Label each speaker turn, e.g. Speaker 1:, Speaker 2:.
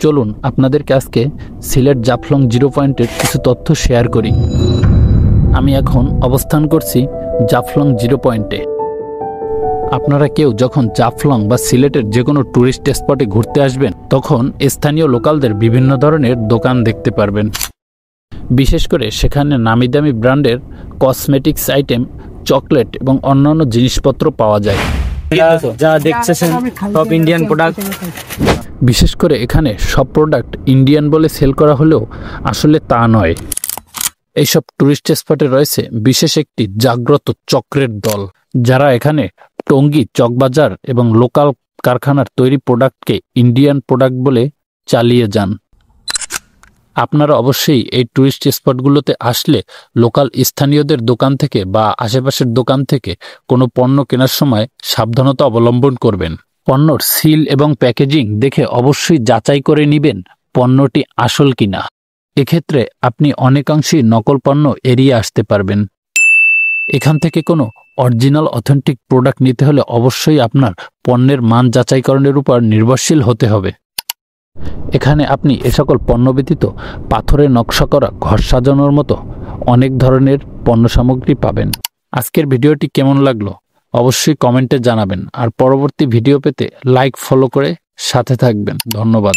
Speaker 1: চলুন আপনাদেরকে আজকে সিলেট জাফলং জিরো পয়েন্টের কিছু তথ্য শেয়ার করি। আমি এখন অবস্থান করছি জাফলং জিরো পয়েন্টে। আপনারা কেউ যখন জাফলং বা সিলেটের যে কোনো ট্যুরিস্ট স্পটে ঘুরতে আসবেন তখন স্থানীয় লোকালদের বিভিন্ন ধরনের দোকান দেখতে পারবেন। বিশেষ করে সেখানে নামি দামি ব্র্যান্ডের কসমেটিক্স আইটেম, চকলেট এবং অন্যান্য জিনিসপত্র পাওয়া যায়।
Speaker 2: যা দেখছেন সব ইন্ডিয়ান প্রোডাক্ট।
Speaker 1: বিশেষ করে এখানে সব প্রোডাক্ট ইন্ডিয়ান বলে সেল করা হলেও আসলে তা নয়। এইসব ট্যুরিস্ট স্পটে রয়েছে বিশেষ একটি জাগ্রত চক্রের দল, যারা এখানে টঙ্গী, চকবাজার এবং লোকাল কারখানার তৈরি প্রোডাক্টকে ইন্ডিয়ান প্রোডাক্ট বলে চালিয়ে যান। আপনারা অবশ্যই এই ট্যুরিস্ট স্পটগুলোতে আসলে লোকাল স্থানীয়দের দোকান থেকে বা আশেপাশের দোকান থেকে কোনো পণ্য কেনার সময় সাবধানতা অবলম্বন করবেন। পণ্যর সিল এবং প্যাকেজিং দেখে অবশ্যই যাচাই করে নেবেন পণ্যটি আসল কিনা। এক্ষেত্রে আপনি অনেকাংশেই নকল পণ্য এড়িয়ে আসতে পারবেন। এখান থেকে কোনো অরিজিনাল অথেন্টিক প্রোডাক্ট নিতে হলে অবশ্যই আপনার পণ্যের মান যাচাইকরণের উপর নির্ভরশীল হতে হবে। এখানে আপনি এ সকল পণ্য ব্যতীত পাথরে নকশা করা ঘর সাজানোর মতো অনেক ধরনের পণ্য সামগ্রী পাবেন। আজকের ভিডিওটি কেমন লাগলো অবশ্যই কমেন্টে জানাবেন, আর পরবর্তী ভিডিও পেতে লাইক, ফলো করে সাথে থাকবেন। ধন্যবাদ।